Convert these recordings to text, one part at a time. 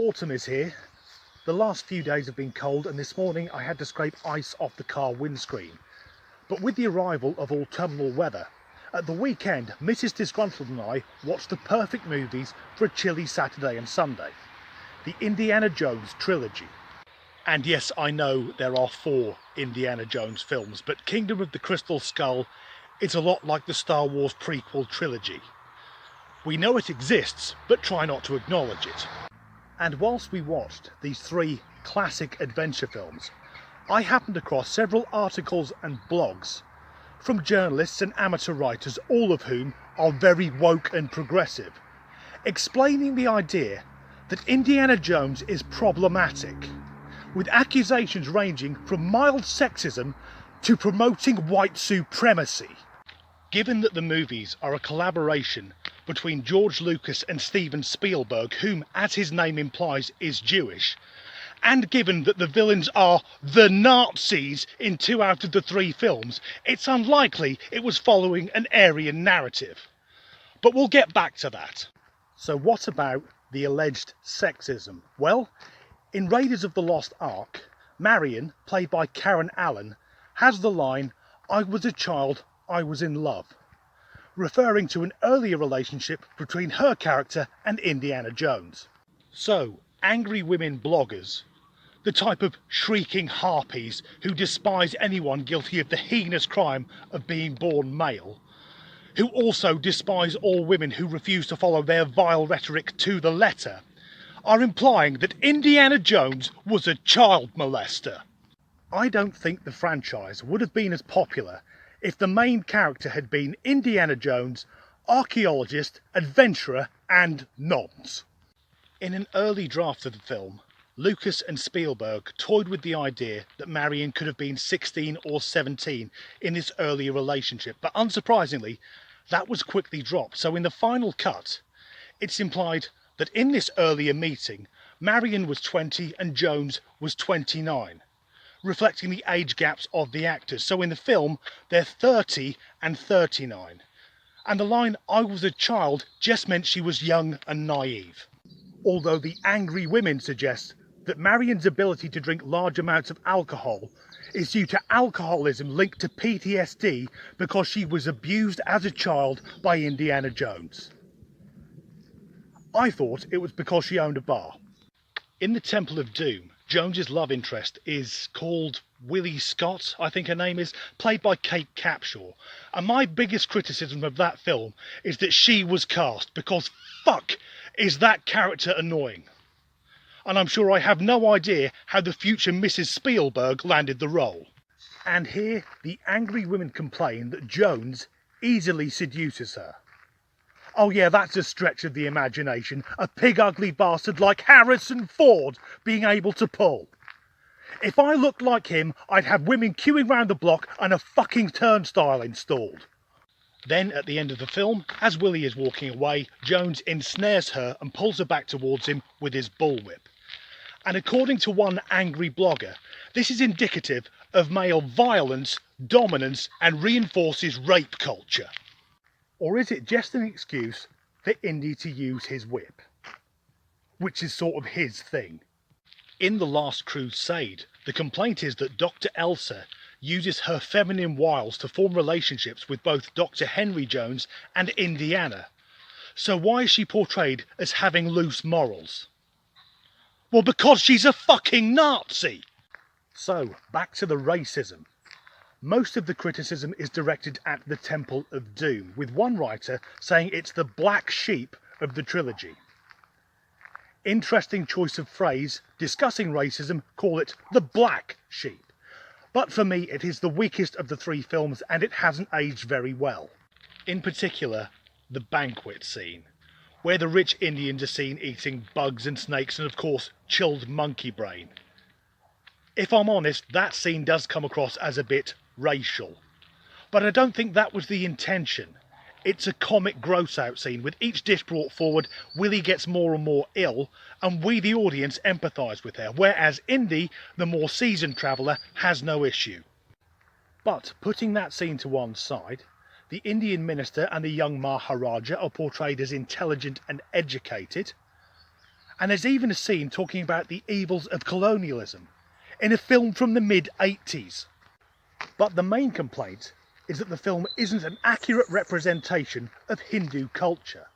Autumn is here. The last few days have been cold, and this morning I had to scrape ice off the car windscreen. But with the arrival of autumnal weather, at the weekend Mrs. Disgruntled and I watched the perfect movies for a chilly Saturday and Sunday. The Indiana Jones trilogy. And yes, I know there are 4 Indiana Jones films, but Kingdom of the Crystal Skull is a lot like the Star Wars prequel trilogy. We know it exists, but try not to acknowledge it. And whilst we watched these 3 classic adventure films, I happened across several articles and blogs from journalists and amateur writers, all of whom are very woke and progressive, explaining the idea that Indiana Jones is problematic, with accusations ranging from mild sexism to promoting white supremacy. Given that the movies are a collaboration between George Lucas and Steven Spielberg, whom, as his name implies, is Jewish, and given that the villains are the Nazis in 2 out of the 3 films, it's unlikely it was following an Aryan narrative. But we'll get back to that. So what about the alleged sexism? Well, in Raiders of the Lost Ark, Marion, played by Karen Allen, has the line, "I was a child, I was in love," referring to an earlier relationship between her character and Indiana Jones. So, angry women bloggers, the type of shrieking harpies who despise anyone guilty of the heinous crime of being born male, who also despise all women who refuse to follow their vile rhetoric to the letter, are implying that Indiana Jones was a child molester. I don't think the franchise would have been as popular if the main character had been Indiana Jones, archaeologist, adventurer, and nonce. In an early draft of the film, Lucas and Spielberg toyed with the idea that Marion could have been 16 or 17 in this earlier relationship, but unsurprisingly, that was quickly dropped. So in the final cut, it's implied that in this earlier meeting, Marion was 20 and Jones was 29. Reflecting the age gaps of the actors. So in the film, they're 30 and 39. And the line, "I was a child," just meant she was young and naive. Although the angry women suggest that Marion's ability to drink large amounts of alcohol is due to alcoholism linked to PTSD because she was abused as a child by Indiana Jones. I thought it was because she owned a bar. In the Temple of Doom, Jones's love interest is called Willie Scott, I think her name is, played by Kate Capshaw. And my biggest criticism of that film is that she was cast, because fuck is that character annoying. And I'm sure I have no idea how the future Mrs. Spielberg landed the role. And here the angry women complain that Jones easily seduces her. Oh yeah, that's a stretch of the imagination. A pig-ugly bastard like Harrison Ford being able to pull. If I looked like him, I'd have women queuing round the block and a fucking turnstile installed. Then, at the end of the film, as Willie is walking away, Jones ensnares her and pulls her back towards him with his bullwhip. And according to one angry blogger, this is indicative of male violence, dominance, and reinforces rape culture. Or is it just an excuse for Indy to use his whip? Which is sort of his thing. In The Last Crusade, the complaint is that Dr. Elsa uses her feminine wiles to form relationships with both Dr. Henry Jones and Indiana. So why is she portrayed as having loose morals? Well, because she's a fucking Nazi! So, back to the racism. Most of the criticism is directed at the Temple of Doom, with one writer saying it's the black sheep of the trilogy. Interesting choice of phrase, discussing racism, call it the black sheep. But for me, it is the weakest of the 3 films, and it hasn't aged very well. In particular, the banquet scene, where the rich Indians are seen eating bugs and snakes and, of course, chilled monkey brain. If I'm honest, that scene does come across as a bit racial. But I don't think that was the intention. It's a comic gross-out scene. With each dish brought forward, Willie gets more and more ill, and we, the audience, empathise with her, whereas Indy, the more seasoned traveller, has no issue. But putting that scene to one side, the Indian minister and the young Maharaja are portrayed as intelligent and educated, And there's even a scene talking about the evils of colonialism in a film from the mid-80s. But the main complaint is that the film isn't an accurate representation of Hindu culture.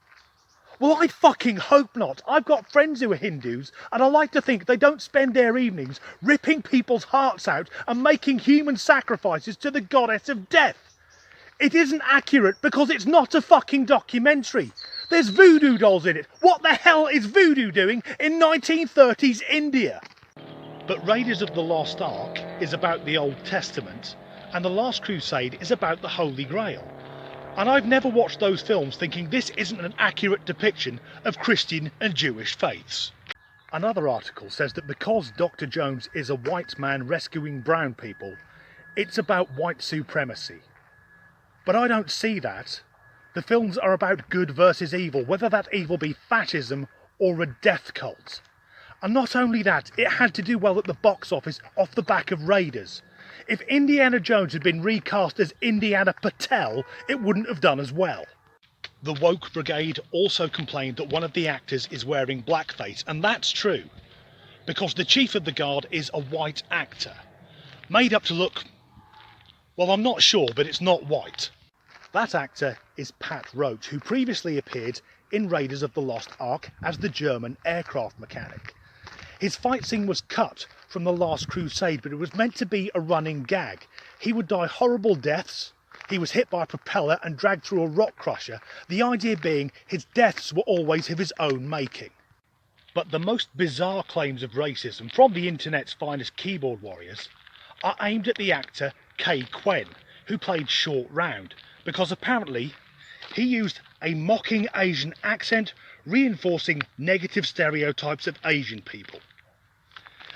Well, I fucking hope not. I've got friends who are Hindus, and I like to think they don't spend their evenings ripping people's hearts out and making human sacrifices to the goddess of death. It isn't accurate because it's not a fucking documentary. There's voodoo dolls in it. What the hell is voodoo doing in 1930s India? But Raiders of the Lost Ark is about the Old Testament, and The Last Crusade is about the Holy Grail. And I've never watched those films thinking this isn't an accurate depiction of Christian and Jewish faiths. Another article says that because Dr. Jones is a white man rescuing brown people, it's about white supremacy. But I don't see that. The films are about good versus evil, whether that evil be fascism or a death cult. And not only that, it had to do well at the box office off the back of Raiders. If Indiana Jones had been recast as Indiana Patel, it wouldn't have done as well. The woke brigade also complained that one of the actors is wearing blackface, and that's true, because the chief of the guard is a white actor, made up to look, well, I'm not sure, but it's not white. That actor is Pat Roach, who previously appeared in Raiders of the Lost Ark as the German aircraft mechanic. His fight scene was cut from The Last Crusade, but it was meant to be a running gag. He would die horrible deaths. He was hit by a propeller and dragged through a rock crusher, the idea being his deaths were always of his own making. But the most bizarre claims of racism from the internet's finest keyboard warriors are aimed at the actor Kay Quen, who played Short Round, because apparently he used a mocking Asian accent, reinforcing negative stereotypes of Asian people.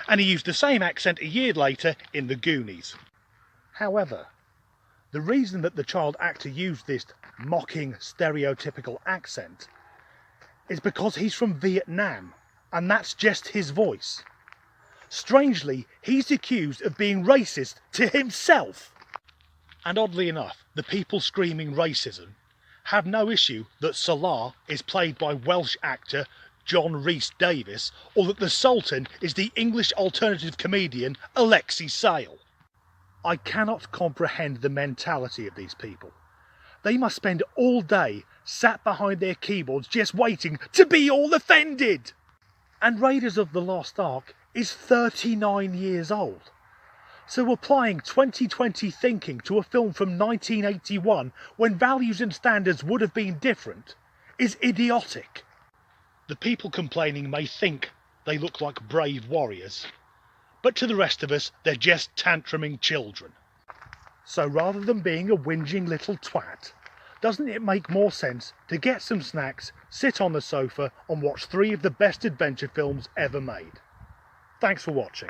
And he used the same accent a year later in The Goonies. However, the reason that the child actor used this mocking stereotypical accent is because he's from Vietnam, and that's just his voice. Strangely, he's accused of being racist to himself. And oddly enough, the people screaming racism have no issue that Salah is played by Welsh actor John Rhys Davies, or that the Sultan is the English alternative comedian Alexei Sale. I cannot comprehend the mentality of these people. They must spend all day sat behind their keyboards just waiting to be all offended. And Raiders of the Lost Ark is 39 years old. So applying 2020 thinking to a film from 1981 when values and standards would have been different is idiotic. The people complaining may think they look like brave warriors, but to the rest of us they're just tantruming children. So rather than being a whinging little twat, doesn't it make more sense to get some snacks, sit on the sofa and watch 3 of the best adventure films ever made? Thanks for watching.